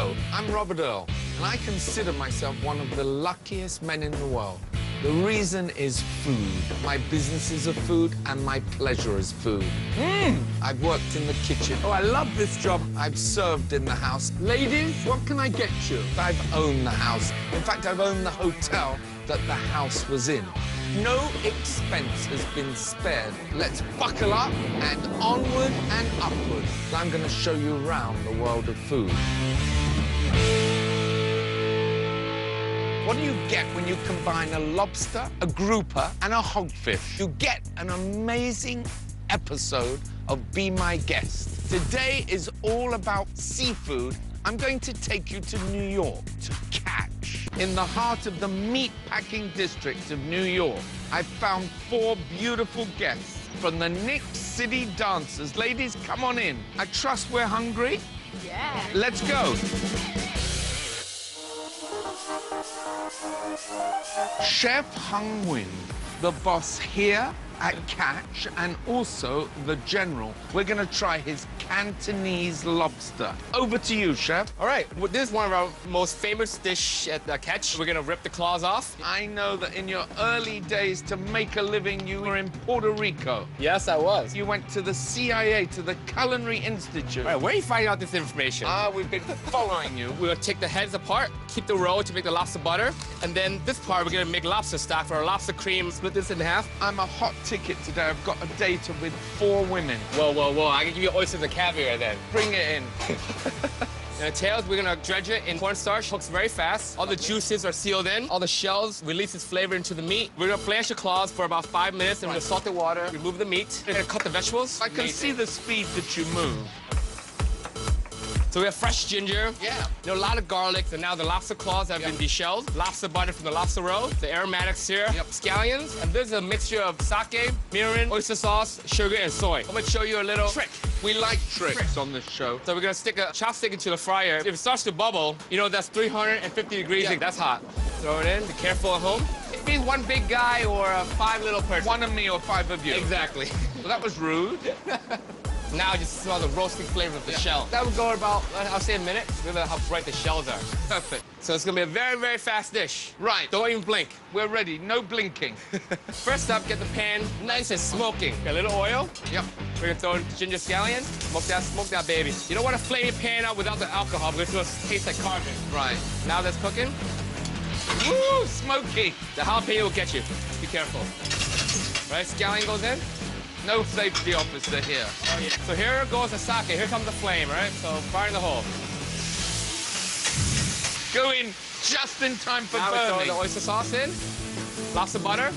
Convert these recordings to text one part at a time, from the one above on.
Hello, I'm Robert Earl, and I consider myself one of the luckiest men in the world. The reason is food. My business is of food, and my pleasure is food. I've worked in the kitchen. Oh, I love this job. I've served in the house. Ladies, what can I get you? I've owned the house. In fact, I've owned the hotel that the house was in. No expense has been spared. Let's buckle up and onward and upward. I'm going to show you around the world of food. What do you get when you combine a lobster, a grouper, and a hogfish? You get an amazing episode of Be My Guest. Today is all about seafood. I'm going to take you to New York, to Catch. In the heart of the meatpacking district of New York, I've found 4 beautiful guests from the Nick City Dancers. Ladies, come on in. I trust we're hungry? Yeah. Let's go. Chef HUYNH, the boss here at Catch, and also the general. We're going to try his Cantonese lobster. Over to you, chef. All right, well, this is one of our most famous dish at Catch. We're going to rip the claws off. I know that in your early days to make a living, you were in Puerto Rico. Yes, I was. You went to the CIA, to the Culinary Institute. All right, where are you finding out this information? We've been following you. We're going to take the heads apart, keep the roe to make the lobster butter, and then this part, we're going to make lobster stock for our lobster cream. Split this in half. I'm a hot ticket today. I've got a date with 4 women. Whoa, whoa, whoa. I can give you oysters and caviar then. Bring it in. And the tails, we're gonna dredge it in cornstarch. Cooks very fast. All the juices are sealed in. All the shells release its flavor into the meat. We're gonna blanch the claws for about 5 minutes, and we're gonna salt the water, remove the meat. We're gonna cut the vegetables. I can see the speed that you move. So we have fresh ginger. Yeah. You know, a lot of garlic. And now the lobster claws have been deshelled. Lobster butter from the lobster roe. The aromatics here. Scallions. And this is a mixture of sake, mirin, oyster sauce, sugar, and soy. I'm gonna show you a little trick. We like tricks on this show. So we're gonna stick a chopstick into the fryer. If it starts to bubble, you know that's 350 degrees. Yeah. That's hot. Throw it in. Be careful at home. It means 1 big guy or 5 little person. 1 of me or 5 of you. Exactly. Well, that was rude. Now just smell the roasting flavor of the shell. That would go about, I'll say a minute. Look at how bright the shells are. Perfect. So it's gonna be a very, very fast dish. Right. Don't even blink. We're ready. No blinking. First up, get the pan nice and smoking. Got a little oil. Yep. We're gonna throw in ginger scallion. Smoke that baby. You don't want to flame your pan out without the alcohol because it'll taste like carbon. Right. Now that's cooking. Woo, smoky. The jalapeno will get you. Be careful. Right, scallion goes in. No safety officer here. Oh, yeah. So here goes the sake. Here comes the flame, right? So fire in the hole. Go in just in time for now burning. we throw the oyster sauce in. Lobster butter.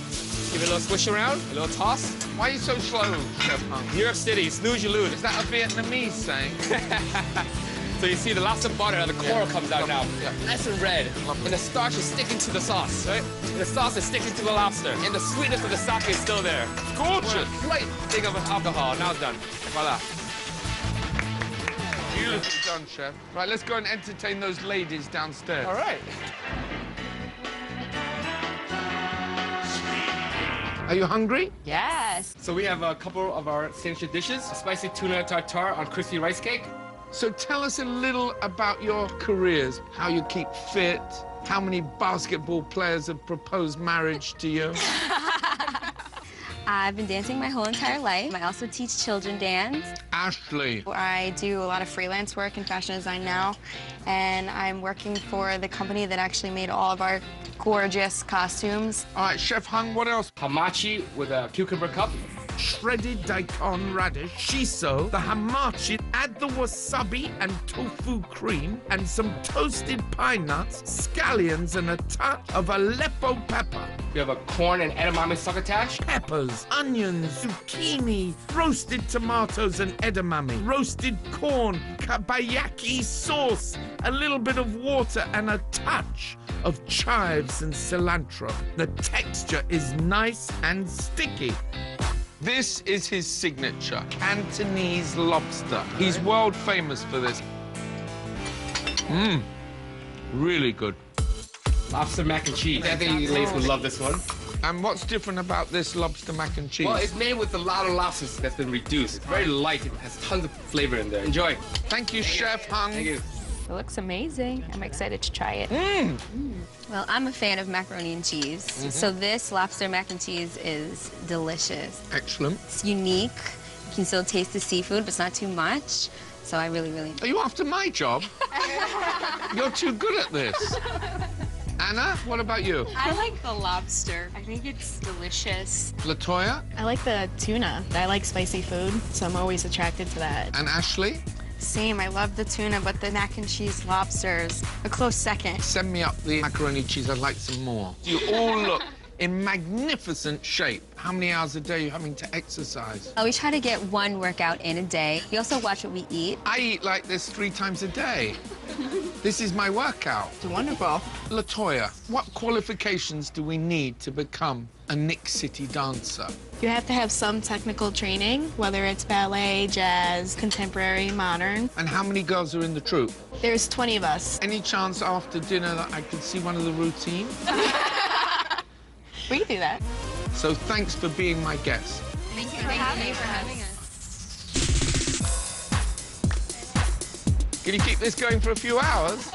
Give it a little swish around, a little toss. Why are you so slow, Chef HUYNH? New York City, snooze you lose. Is that a Vietnamese saying? So you see the lobster butter, the coral comes out now. Yeah. Nice and red. And the starch is sticking to the sauce, right? And the sauce is sticking to the lobster. And the sweetness of the sake is still there. Gorgeous. Right. Think of alcohol. Now it's done. Voila. Beautifully done, Chef. Right, let's go and entertain those ladies downstairs. All right. Are you hungry? Yes. So we have a couple of our signature dishes. A spicy tuna tartare on crispy rice cake. So tell us a little about your careers, how you keep fit, how many basketball players have proposed marriage to you. I've been dancing my whole entire life. I also teach children dance. Ashley. I do a lot of freelance work in fashion design now, and I'm working for the company that actually made all of our gorgeous costumes. All right, Chef HUYNH, what else? Hamachi with a cucumber cup. Shredded daikon radish, shiso, the hamachi, add the wasabi and tofu cream, and some toasted pine nuts, scallions, and a touch of Aleppo pepper. We have a corn and edamame succotash. Peppers, onions, zucchini, roasted tomatoes and edamame, roasted corn, kabayaki sauce, a little bit of water, and a touch of chives and cilantro. The texture is nice and sticky. This is his signature, Cantonese lobster. He's world famous for this. Really good. Lobster mac and cheese. I think you ladies would love this one. And what's different about this lobster mac and cheese? Well, it's made with a lot of lobsters that's been reduced. It's very light. It has tons of flavor in there. Enjoy. Thank you, Chef HUYNH. Thank you. It looks amazing. I'm excited to try it. Well, I'm a fan of macaroni and cheese. So this lobster mac and cheese is delicious. Excellent. It's unique. You can still taste the seafood, but it's not too much. So I really, really... Are you after my job? You're too good at this. Anna, what about you? I like the lobster. I think it's delicious. LaToya? I like the tuna. I like spicy food, so I'm always attracted to that. And Ashley? Same, I love the tuna, but the mac and cheese lobsters, a close second. Send me up the macaroni cheese. I'd like some more. You all look in magnificent shape. How many hours a day are you having to exercise? We try to get one workout in a day. We also watch what we eat. I eat like this 3 times a day. This is my workout. It's wonderful. LaToya, what qualifications do we need to become a Nick City dancer? You have to have some technical training, whether it's ballet, jazz, contemporary, modern. And how many girls are in the troupe? There's 20 of us. Any chance after dinner that I could see one of the routines? We can do that. So thanks for being my guest. Thank you for having us. Can you keep this going for a few hours?